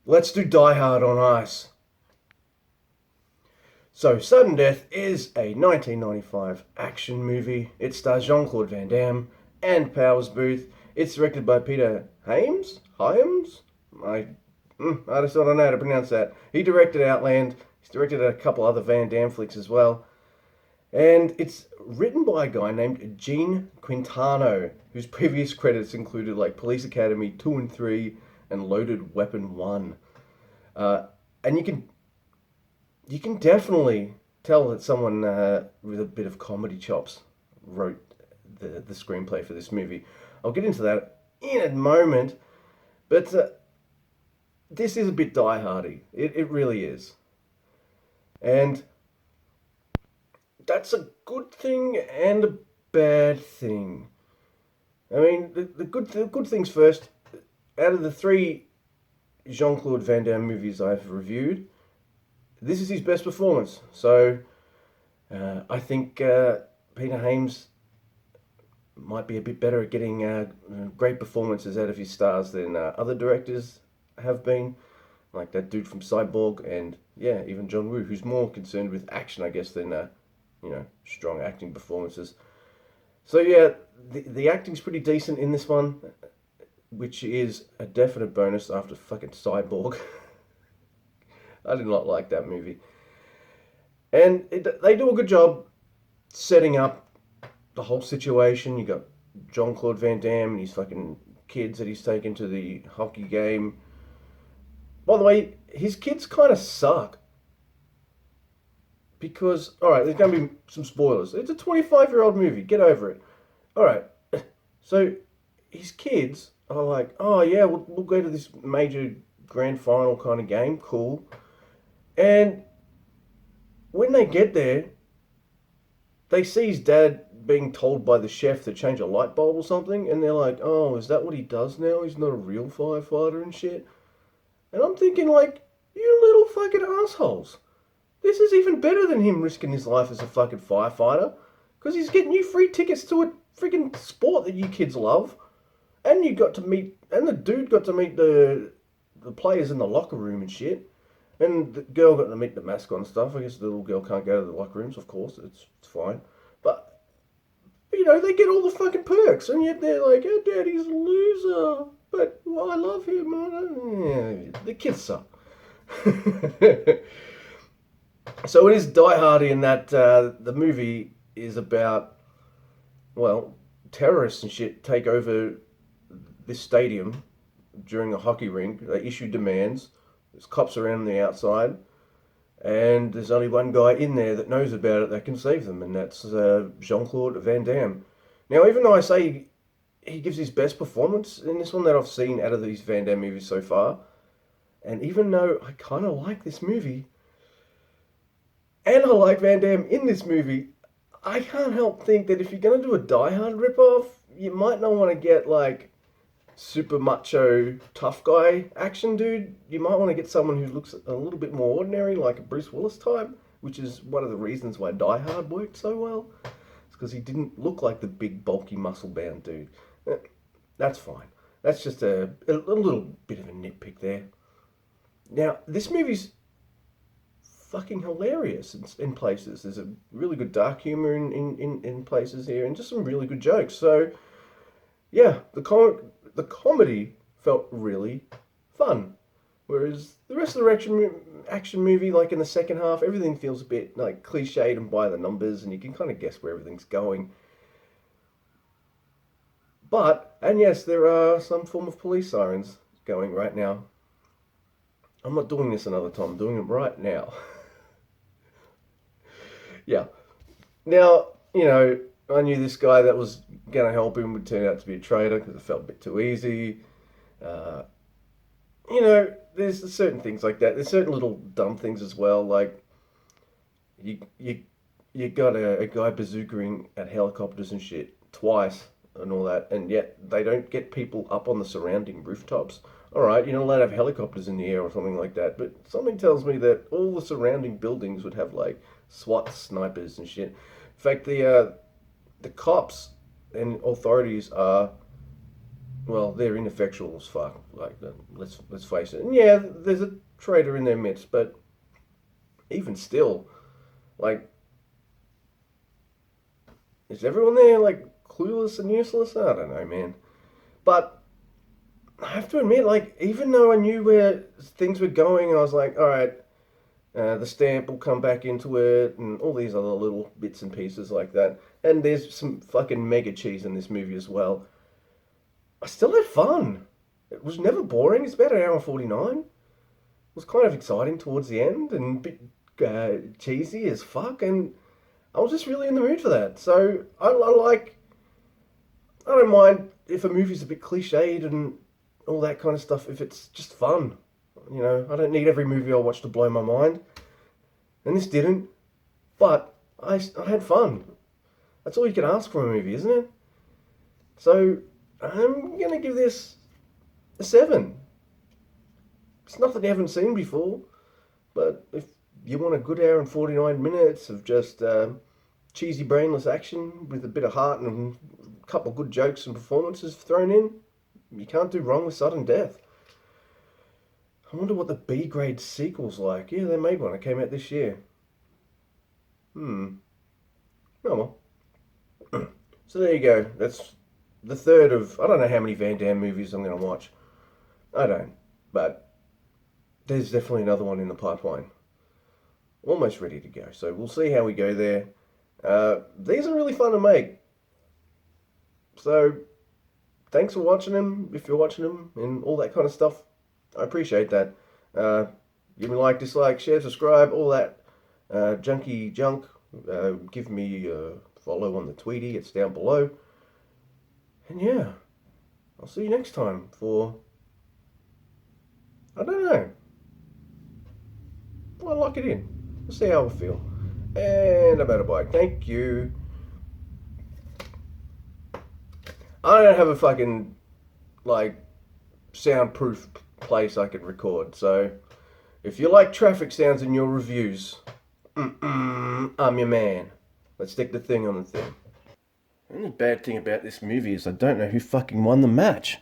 Let's do Die Hard on Ice. So, Sudden Death is a 1995 action movie. It stars Jean-Claude Van Damme and Powers Booth. It's directed by Peter Hyams? Hyams? I, I just don't know how to pronounce that. He directed Outland. He's directed a couple other Van Damme flicks as well. And it's written by a guy named Gene Quintano, whose previous credits included like Police Academy 2 and 3 and Loaded Weapon 1. And you can definitely tell that someone with a bit of comedy chops wrote the screenplay for this movie. I'll get into that in a moment, but this is a bit die-hardy. It really is. And that's a good thing and a bad thing. I mean, the good things first. Out of the three Jean-Claude Van Damme movies I've reviewed, this is his best performance. So I think Peter Hames might be a bit better at getting great performances out of his stars than other directors have been, like that dude from Cyborg, and yeah, even John Woo, who's more concerned with action, I guess, than strong acting performances. So yeah, the acting's pretty decent in this one, which is a definite bonus after fucking Cyborg. I did not like that movie. And they do a good job setting up the whole situation. You got Jean Claude Van Damme and his fucking kids that he's taken to the hockey game. By the way, his kids kind of suck. Because, alright, there's going to be some spoilers. It's a 25-year-old movie. Get over it. Alright, so his kids are like, oh yeah, we'll go to this major grand final kind of game. Cool. And when they get there, they see his dad being told by the chef to change a light bulb or something, and they're like, oh, is that what he does now? He's not a real firefighter and shit. And I'm thinking, like, you little fucking assholes. This is even better than him risking his life as a fucking firefighter, because he's getting you free tickets to a freaking sport that you kids love, and you got to meet, and the dude got to meet the players in the locker room and shit. And the girl got to meet the mascot and stuff. I guess the little girl can't go to the locker rooms, of course. It's fine. But, they get all the fucking perks. And yet they're like, oh, daddy's a loser. But well, I love him. Yeah, the kids suck. So it is Die Hardy in that the movie is about, well, terrorists and shit take over this stadium during a hockey rink. They issue demands. There's cops around the outside, and there's only one guy in there that knows about it that can save them, and that's Jean-Claude Van Damme. Now, even though I say he gives his best performance in this one that I've seen out of these Van Damme movies so far, and even though I kind of like this movie, and I like Van Damme in this movie, I can't help think that if you're going to do a Die Hard ripoff, you might not want to get, like, super macho tough guy action dude. You might want to get someone who looks a little bit more ordinary, like a Bruce Willis type, which is one of the reasons why Die Hard worked so well. It's because he didn't look like the big, bulky, muscle-bound dude. That's fine. That's just a little bit of a nitpick there. Now, this movie's fucking hilarious in places. There's a really good dark humor in places here, and just some really good jokes. So, yeah, the comedy felt really fun. Whereas the rest of the action movie, like in the second half, everything feels a bit like cliched and by the numbers, and you can kind of guess where everything's going. But, and yes, there are some form of police sirens going right now. I'm not doing this another time, I'm doing it right now. Yeah. Now, I knew this guy that was going to help him would turn out to be a traitor because it felt a bit too easy. Uh, there's certain things like that. There's certain little dumb things as well, like you got a guy bazookaing at helicopters and shit twice and all that, and yet they don't get people up on the surrounding rooftops. All right, you're not allowed to have helicopters in the air or something like that, but something tells me that all the surrounding buildings would have like SWAT snipers and shit. In fact, the cops and authorities are well, they're ineffectual as fuck. Like, let's face it. And yeah, there's a traitor in their midst, but even still, like, is everyone there like clueless and useless? I don't know, man. But I have to admit, like, even though I knew where things were going, I was like, all right, the stamp will come back into it, and all these other little bits and pieces like that. And there's some fucking mega cheese in this movie as well. I still had fun. It was never boring. It's about an hour and 49. It was kind of exciting towards the end and a bit cheesy as fuck, and I was just really in the mood for that. So I don't mind if a movie's a bit cliched and all that kind of stuff if it's just fun. You know, I don't need every movie I watch to blow my mind, and this didn't. But I had fun. That's all you can ask from a movie, isn't it? So I'm gonna give this a 7. It's nothing you haven't seen before, but if you want a good hour and 49 minutes of just cheesy, brainless action with a bit of heart and a couple of good jokes and performances thrown in, you can't do wrong with sudden death. I wonder what the B grade sequel's like. Yeah, they made one. It came out this year. Hmm. Oh well. So there you go. That's the third of, I don't know how many Van Damme movies I'm going to watch. I don't. But there's definitely another one in the pipeline. Almost ready to go. So we'll see how we go there. These are really fun to make. So thanks for watching them, if you're watching them, and all that kind of stuff. I appreciate that. Give me a like, dislike, share, subscribe, all that junky junk. Give me a follow on the Tweety. It's down below. And yeah, I'll see you next time for, I don't know. I'll lock it in. We'll see how I feel. And I'm out of bike. Thank you. I don't have a fucking, like, soundproof place I can record. So, if you like traffic sounds in your reviews, I'm your man. Let's stick the thing on the thing. And the bad thing about this movie is I don't know who fucking won the match.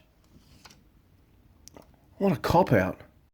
What a cop out.